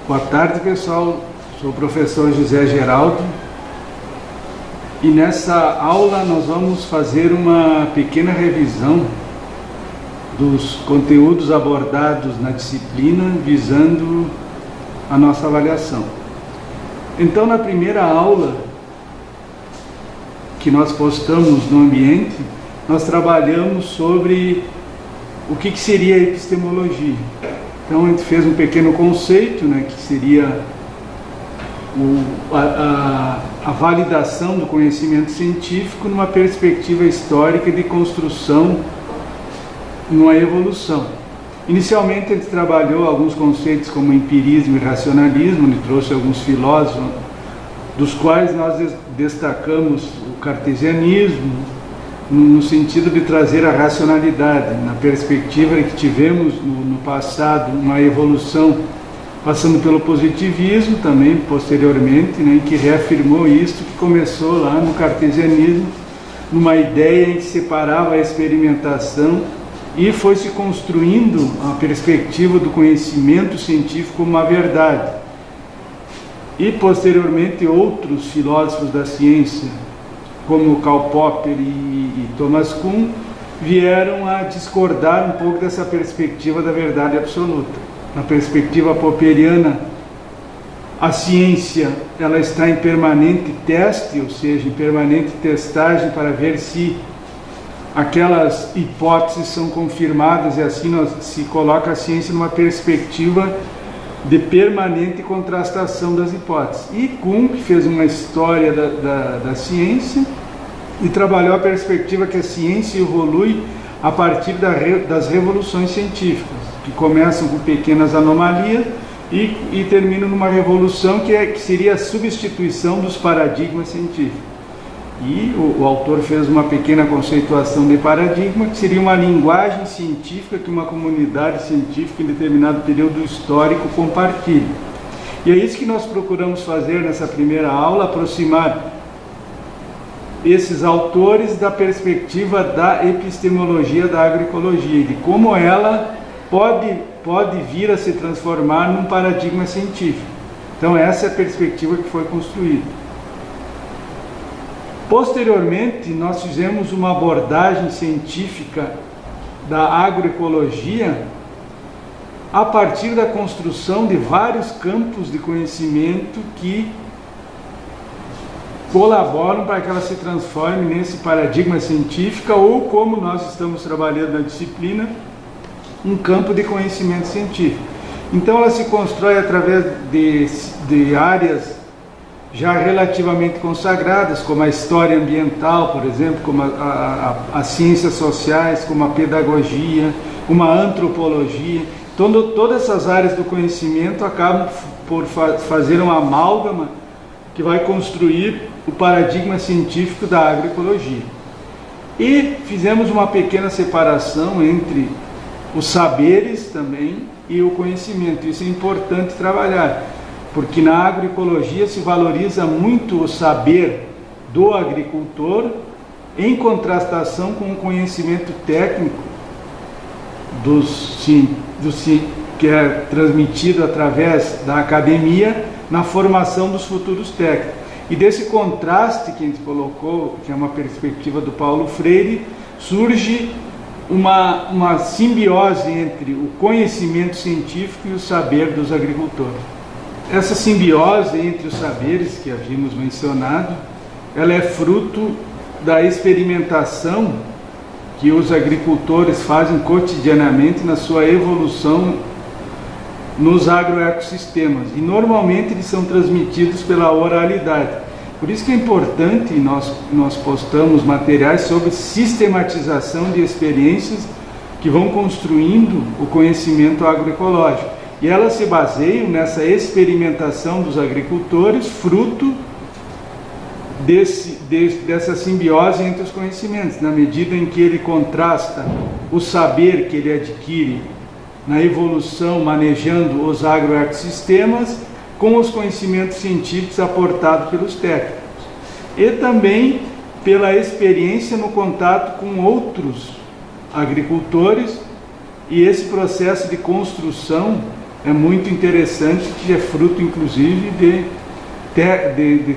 Boa tarde, pessoal. Sou o professor José Geraldo e nessa aula nós vamos fazer uma pequena revisão dos conteúdos abordados na disciplina visando a nossa avaliação. Então, na primeira aula que nós postamos no ambiente, nós trabalhamos sobre o que seria a epistemologia. Então, a gente fez um pequeno conceito, que seria a validação do conhecimento científico numa perspectiva histórica de construção numa evolução. Inicialmente, a gente trabalhou alguns conceitos como empirismo e racionalismo, ele trouxe alguns filósofos, dos quais nós destacamos o cartesianismo, no sentido de trazer a racionalidade, na perspectiva que tivemos no passado uma evolução passando pelo positivismo também, posteriormente, em que reafirmou isto que começou lá no cartesianismo, numa ideia em que separava a experimentação e foi se construindo a perspectiva do conhecimento científico como uma verdade. E posteriormente outros filósofos da ciência, como Karl Popper e Thomas Kuhn, vieram a discordar um pouco dessa perspectiva da verdade absoluta. Na perspectiva popperiana, a ciência ela está em permanente teste, ou seja, em permanente testagem para ver se aquelas hipóteses são confirmadas, e assim se coloca a ciência numa perspectiva de permanente contrastação das hipóteses. E Kuhn, que fez uma história da ciência e trabalhou a perspectiva que a ciência evolui a partir das revoluções científicas, que começam com pequenas anomalias e terminam numa revolução que seria a substituição dos paradigmas científicos. E o autor fez uma pequena conceituação de paradigma, que seria uma linguagem científica que uma comunidade científica em determinado período histórico compartilha. E é isso que nós procuramos fazer nessa primeira aula, aproximar esses autores da perspectiva da epistemologia da agroecologia, de como ela pode vir a se transformar num paradigma científico. Então essa é a perspectiva que foi construída. Posteriormente, nós fizemos uma abordagem científica da agroecologia a partir da construção de vários campos de conhecimento que colaboram para que ela se transforme nesse paradigma científico, ou, como nós estamos trabalhando na disciplina, um campo de conhecimento científico. Então ela se constrói através de áreas já relativamente consagradas, como a história ambiental, por exemplo, como as ciências sociais, como a pedagogia, como a antropologia. Então, todas essas áreas do conhecimento acabam por fazer uma amálgama que vai construir o paradigma científico da agroecologia. E fizemos uma pequena separação entre os saberes também e o conhecimento. Isso é importante trabalhar, porque na agroecologia se valoriza muito o saber do agricultor em contrastação com o conhecimento técnico que é transmitido através da academia na formação dos futuros técnicos. E desse contraste que a gente colocou, que é uma perspectiva do Paulo Freire, surge uma simbiose entre o conhecimento científico e o saber dos agricultores. Essa simbiose entre os saberes que havíamos mencionado, ela é fruto da experimentação que os agricultores fazem cotidianamente na sua evolução nos agroecossistemas, e normalmente eles são transmitidos pela oralidade. Por isso que é importante, nós postamos materiais sobre sistematização de experiências que vão construindo o conhecimento agroecológico. E elas se baseiam nessa experimentação dos agricultores, fruto dessa simbiose entre os conhecimentos, na medida em que ele contrasta o saber que ele adquire na evolução, manejando os agroecossistemas, com os conhecimentos científicos aportados pelos técnicos. E também pela experiência no contato com outros agricultores, e esse processo de construção é muito interessante, que é fruto inclusive de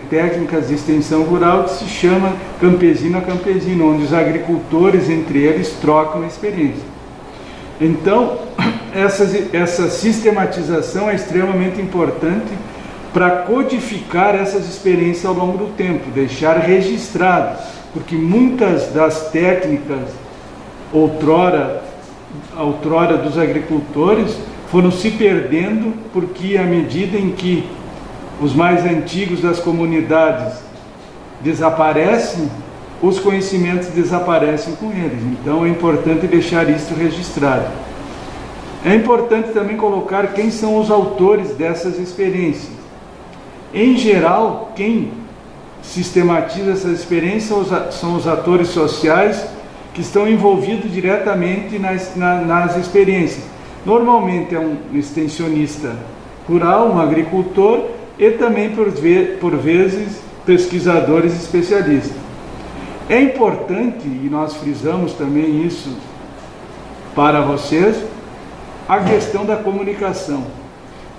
técnicas de extensão rural, que se chama campesino a campesino, onde os agricultores entre eles trocam experiência. Então, essa sistematização é extremamente importante para codificar essas experiências ao longo do tempo, deixar registrado, porque muitas das técnicas outrora dos agricultores foram se perdendo, porque à medida em que os mais antigos das comunidades desaparecem, os conhecimentos desaparecem com eles. Então é importante deixar isso registrado. É importante também colocar quem são os autores dessas experiências. Em geral, quem sistematiza essas experiências são os atores sociais que estão envolvidos diretamente nas experiências. Normalmente é um extensionista rural, um agricultor, e também, por vezes, pesquisadores especialistas. É importante, e nós frisamos também isso para vocês, a questão da comunicação.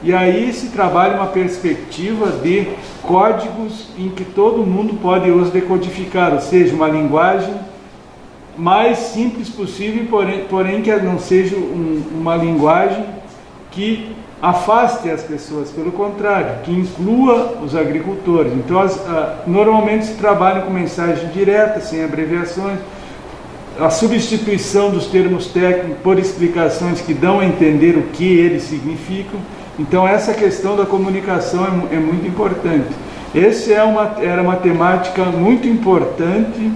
E aí se trabalha uma perspectiva de códigos em que todo mundo pode os decodificar, ou seja, uma linguagem mais simples possível, porém que não seja uma linguagem que afaste as pessoas, pelo contrário, que inclua os agricultores. Então, normalmente se trabalha com mensagem direta, sem abreviações, a substituição dos termos técnicos por explicações que dão a entender o que eles significam. Então, essa questão da comunicação é muito importante. Era uma temática muito importante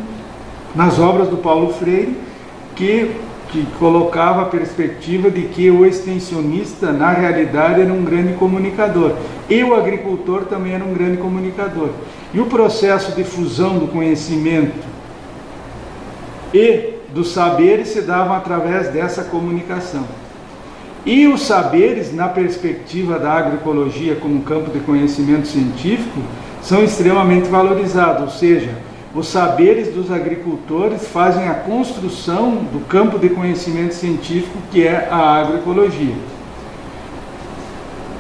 nas obras do Paulo Freire, que colocava a perspectiva de que o extensionista, na realidade, era um grande comunicador. E o agricultor também era um grande comunicador. E o processo de fusão do conhecimento e dos saberes se davam através dessa comunicação. E os saberes, na perspectiva da agroecologia como campo de conhecimento científico, são extremamente valorizados, ou seja, os saberes dos agricultores fazem a construção do campo de conhecimento científico que é a agroecologia.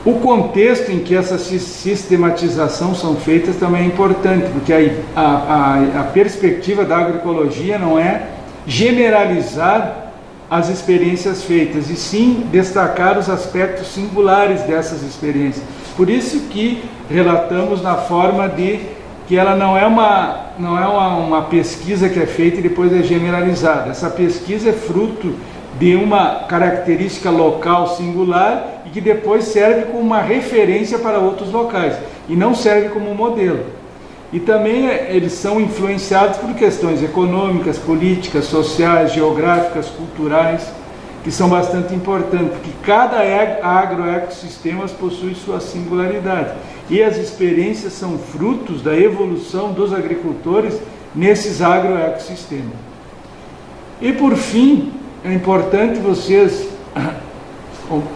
O contexto em que essas sistematizações são feitas também é importante, porque a perspectiva da agroecologia não é generalizar as experiências feitas, e sim destacar os aspectos singulares dessas experiências. Por isso que relatamos na forma de que ela não é uma pesquisa que é feita e depois é generalizada. Essa pesquisa é fruto de uma característica local singular e que depois serve como uma referência para outros locais, e não serve como um modelo. E também eles são influenciados por questões econômicas, políticas, sociais, geográficas, culturais, que são bastante importantes, porque cada agroecossistema possui sua singularidade. E as experiências são frutos da evolução dos agricultores nesses agroecossistemas. E por fim, é importante vocês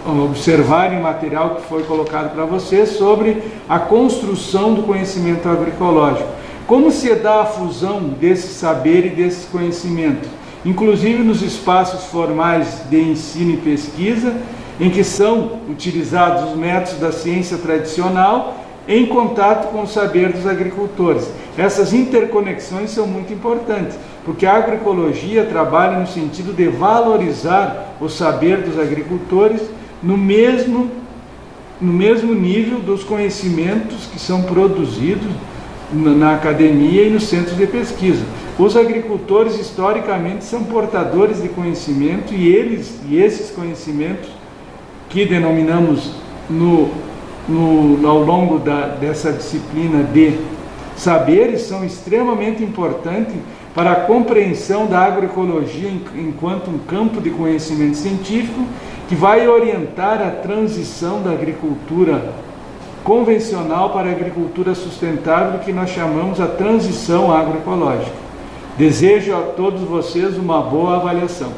observarem o material que foi colocado para vocês sobre a construção do conhecimento agroecológico. Como se dá a fusão desse saber e desse conhecimento, inclusive nos espaços formais de ensino e pesquisa, em que são utilizados os métodos da ciência tradicional em contato com o saber dos agricultores. Essas interconexões são muito importantes, porque a agroecologia trabalha no sentido de valorizar o saber dos agricultores no mesmo nível dos conhecimentos que são produzidos na academia e nos centros de pesquisa. Os agricultores historicamente são portadores de conhecimento, e esses conhecimentos que denominamos ao longo dessa disciplina de saberes são extremamente importantes para a compreensão da agroecologia enquanto um campo de conhecimento científico que vai orientar a transição da agricultura convencional para a agricultura sustentável, que nós chamamos a transição agroecológica. Desejo a todos vocês uma boa avaliação.